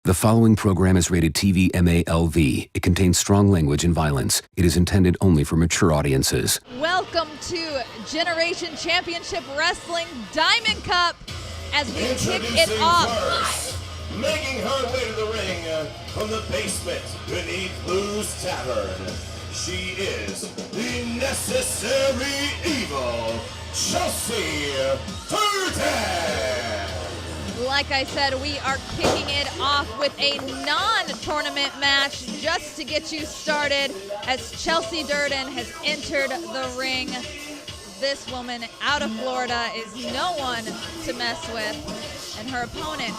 The following program is rated TV MALV. It contains strong language and violence. It is intended only for mature audiences. Welcome to Generation Championship Wrestling Diamond Cup as we kick it off. First, making her way to the ring from the basement beneath Blue's Tavern, she is the necessary evil, Chelsea Durden. Like I said, we are kicking it off with a non-tournament match just to get you started as Chelsea Durden has entered the ring. This woman out of Florida is no one to mess with, and her opponent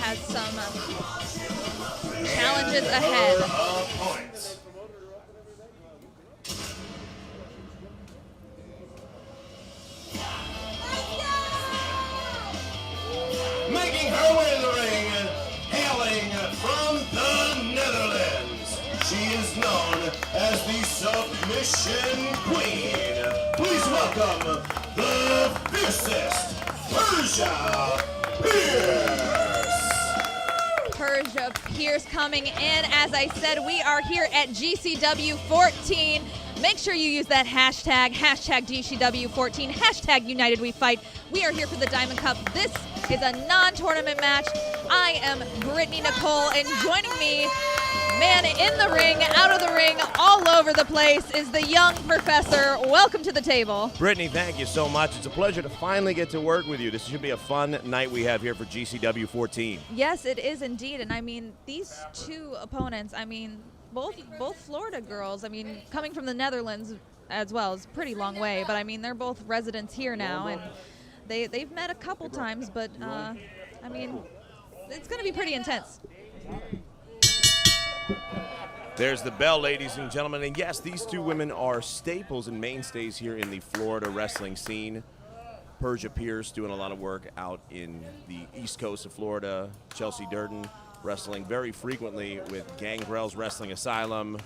has some challenges ahead. Making her way to the ring, hailing from the Netherlands, she is known as the Submission Queen. Please welcome the fiercest, Persia Pierce. Persia Pierce coming in. As I said, we are here at GCW 14. Make sure you use that hashtag GCW 14, hashtag United We Fight. We are here for the Diamond Cup. This is a non-tournament match. I am Brittany Nicole, and joining me, man in the ring, out of the ring, all over the place, is the young professor. Welcome to the table. Brittany, thank you so much. It's a pleasure to finally get to work with you. This should be a fun night we have here for GCW 14. Yes, it is indeed. And I mean, these two opponents, I mean, both Florida girls, I mean, coming from the Netherlands as well is a pretty long way, but I mean, they're both residents here now, and they've met a couple times, but I mean, it's going to be pretty intense. There's the bell, ladies and gentlemen, and yes, these two women are staples and mainstays here in the Florida wrestling scene. Persia Pierce doing a lot of work out in the east coast of Florida. Chelsea Durden wrestling very frequently with Gangrel's Wrestling Asylum.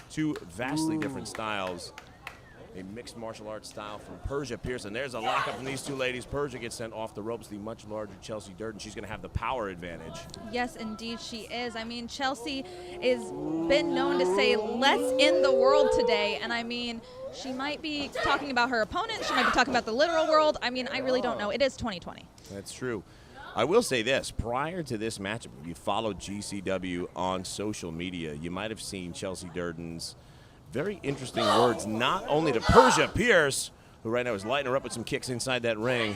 Two vastly different styles. A mixed martial arts style from Persia Pierce, and there's a lockup from these two ladies. Persia gets sent off the ropes. The much larger Chelsea Durden, she's going to have the power advantage. Yes, indeed she is. I mean, Chelsea is been known to say, let's end the world today, and I mean, she might be talking about her opponent. She might be talking about the literal world. I mean, I really don't know. It is 2020. That's true. I will say this, prior to this matchup, if you followed GCW on social media, you might have seen Chelsea Durden's very interesting words, not only to Persia Pierce, who right now is lighting her up with some kicks inside that ring,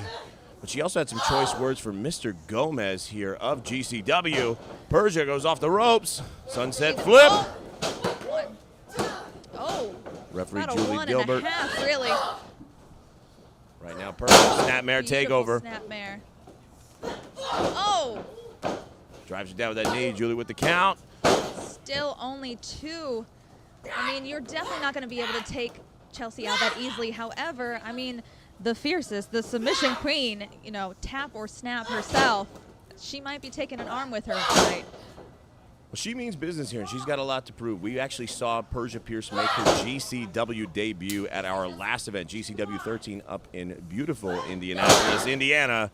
but she also had some choice words for Mr. Gomez here of GCW. Persia goes off the ropes, sunset flip. Oh, Referee about Julie a Gilbert. 1.5, really. Right now, Persia, snapmare takeover. Snapmare. Oh! Drives her down with that knee. Julie with the count. Still only two. I mean, you're definitely not going to be able to take Chelsea out that easily. However, I mean, the fiercest, the submission queen, you know, tap or snap herself, she might be taking an arm with her tonight. Well, she means business here, and she's got a lot to prove. We actually saw Persia Pierce make her GCW debut at our last event, GCW 13, up in beautiful Indianapolis, Indiana.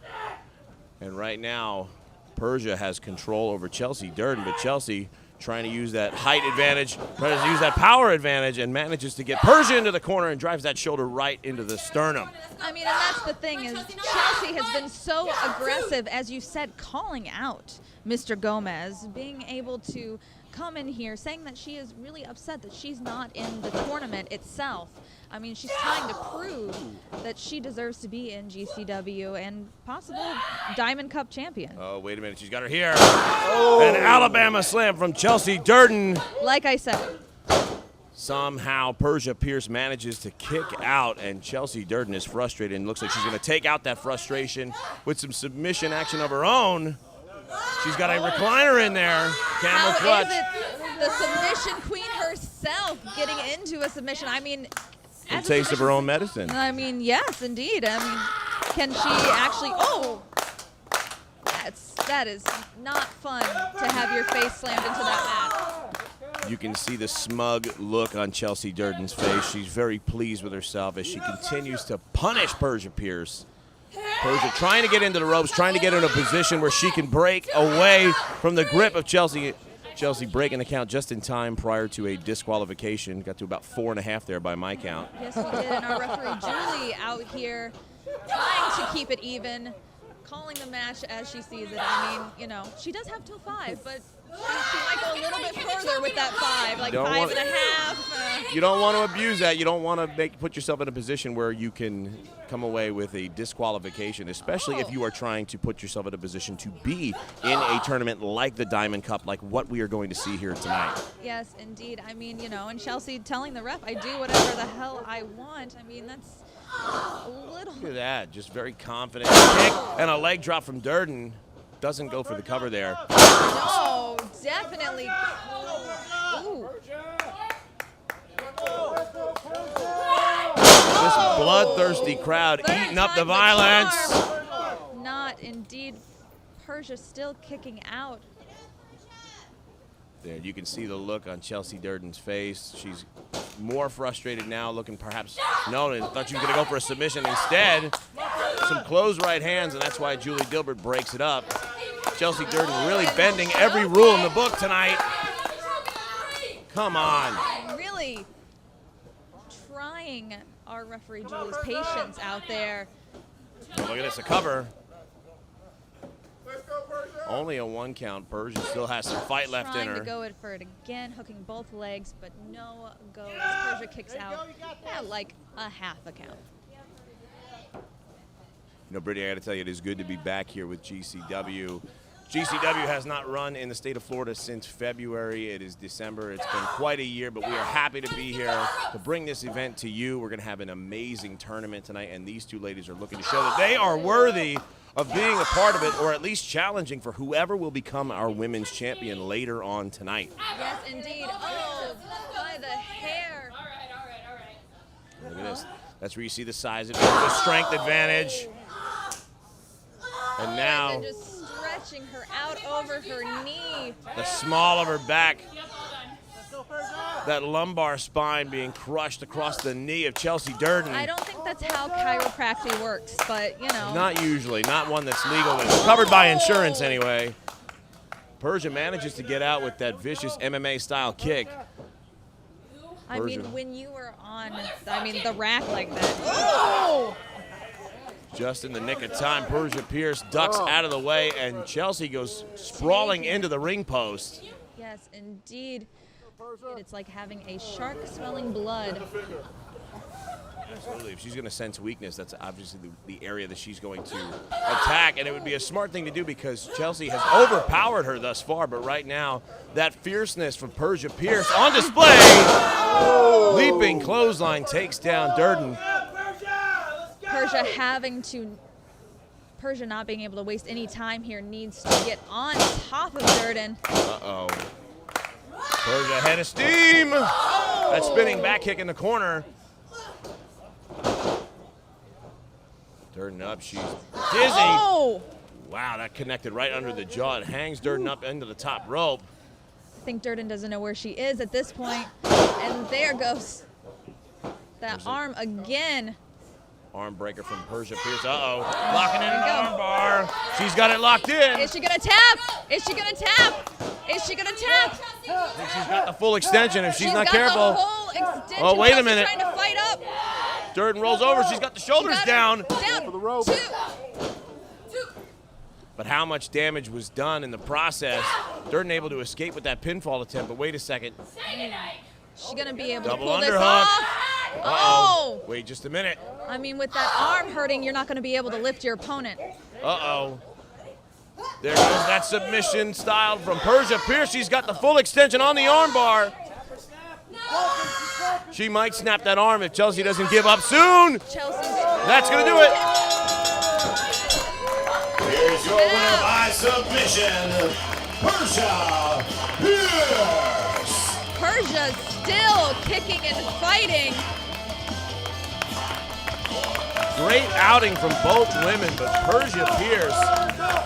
And right now, Persia has control over Chelsea Durden, but Chelsea trying to use that height advantage, trying to use that power advantage, and manages to get Persia into the corner and drives that shoulder right into the sternum. I mean, and that's the thing is Chelsea has been so aggressive, as you said, calling out Mr. Gomez, being able to come in here saying that she is really upset that she's not in the tournament itself. I mean, she's trying to prove that she deserves to be in GCW and possible Diamond Cup champion. Oh, wait a minute. She's got her here. Oh. An Alabama slam from Chelsea Durden. Like I said. Somehow Persia Pierce manages to kick out, and Chelsea Durden is frustrated and looks like she's going to take out that frustration with some submission action of her own. She's got a recliner in there. Camel clutch. How is it the submission queen herself getting into a submission? I mean, a taste of her own medicine. I mean, yes, indeed. I mean, can she actually? Oh, that is not fun to have your face slammed into that mat. You can see the smug look on Chelsea Durden's face. She's very pleased with herself as she continues to punish Persia Pierce. Persia trying to get into the ropes, trying to get in a position where she can break away from the grip of Chelsea. Chelsea breaking the count just in time prior to a disqualification. Got to about 4.5 there by my count. Yes, we did. And our referee, Julie, out here trying to keep it even, calling the match as she sees it. I mean, you know, she does have till 5, but she might go a little bit further with that 5, like 5.5. You don't want to abuse that. You don't want to put yourself in a position where you can come away with a disqualification, especially if you are trying to put yourself in a position to be in a tournament like the Diamond Cup, like what we are going to see here tonight. Yes, indeed. I mean, you know, and Chelsea telling the ref, I do whatever the hell I want. I mean, that's a little... Look at that. Just very confident kick and a leg drop from Durden. Doesn't go for the cover there. No, definitely. Ooh. This bloodthirsty crowd eating up the violence. Not indeed. Persia still kicking out. There, you can see the look on Chelsea Durden's face. She's more frustrated now, looking perhaps, no, I thought she was going to go for a submission. Instead, some closed right hands, and that's why Julie Dilbert breaks it up. Chelsea Durden really bending every rule in the book tonight. Come on. Really trying our referee Julie's patience out there. Oh, look at this, a cover. Only a 1 count. Persia still has some fight left in her. Trying to go for it again, hooking both legs, but no go as Persia kicks out at like a half a count. You know, Brittany, I got to tell you, it is good to be back here with GCW. GCW has not run in the state of Florida since February. It is December. It's been quite a year, but we are happy to be here to bring this event to you. We're going to have an amazing tournament tonight, and these two ladies are looking to show that they are worthy of being a part of it, or at least challenging for whoever will become our women's champion later on tonight. Yes, indeed. Oh, by the hair. Look at this. That's where you see the size of it, the strength advantage. And now, And just stretching her out over her knee. the small of her back. That lumbar spine being crushed across the knee of Chelsea Durden. I don't think that's how chiropractic works, but, you know. Not usually. Not one that's legal. It's covered by insurance anyway. Persia manages to get out with that vicious MMA-style kick. I mean, when you were on, the rack like that. Oh! Just in the nick of time, Persia Pierce ducks out of the way, and Chelsea goes sprawling into the ring post. Yes, indeed. It's like having a shark smelling blood. Absolutely. If she's going to sense weakness, that's obviously the area that she's going to attack, and it would be a smart thing to do because Chelsea has overpowered her thus far, but right now, that fierceness from Persia Pierce on display. Leaping clothesline takes down Durden. Persia not being able to waste any time here, needs to get on top of Durden. Uh-oh. Persia head of steam. That spinning back kick in the corner. Durden up, she's dizzy. Oh! Wow, that connected right under the jaw. It hangs Durden up into the top rope. I think Durden doesn't know where she is at this point. And there goes that arm again. Arm breaker from Persia Pierce. Uh-oh. Locking in an arm bar. She's got it locked in. Is she going to tap? Is she going to tap? Is she going to tap? I think she's got the full extension if she's not got careful. The whole extension. Oh, wait a minute. Trying to fight up. Durden rolls over. She's got the shoulders down. Down for the rope. But how much damage was done in the process? Durden able to escape with that pinfall attempt, but wait a second. She's going to be able Double to pull this underhook. off. Oh! Wait just a minute. I mean, with that arm hurting, you're not going to be able to lift your opponent. Uh-oh. There goes that submission style from Persia Pierce. She's got the full extension on the arm bar. She might snap that arm if Chelsea doesn't give up soon. That's going to do it. Here's your winner by submission, Persia Pierce. Persia still kicking and fighting. Great outing from both women, but Persia Pierce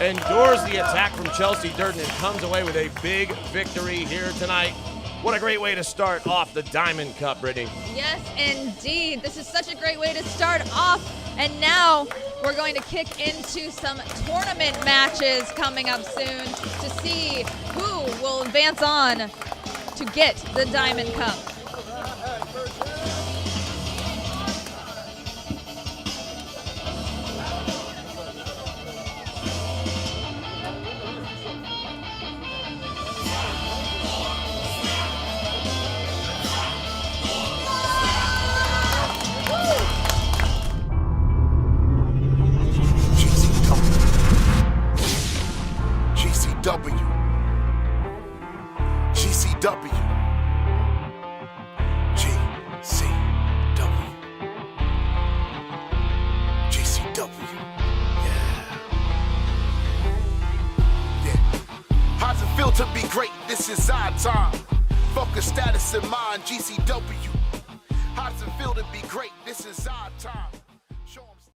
endures the attack from Chelsea Durden and comes away with a big victory here tonight. What a great way to start off the Diamond Cup, Brittany. Yes, indeed. This is such a great way to start off. And now we're going to kick into some tournament matches coming up soon to see who will advance on to get the Diamond Cup. GCW. How's it feel to be great? This is our time. Focus, status in mind, GCW. How's it feel to be great? This is our time.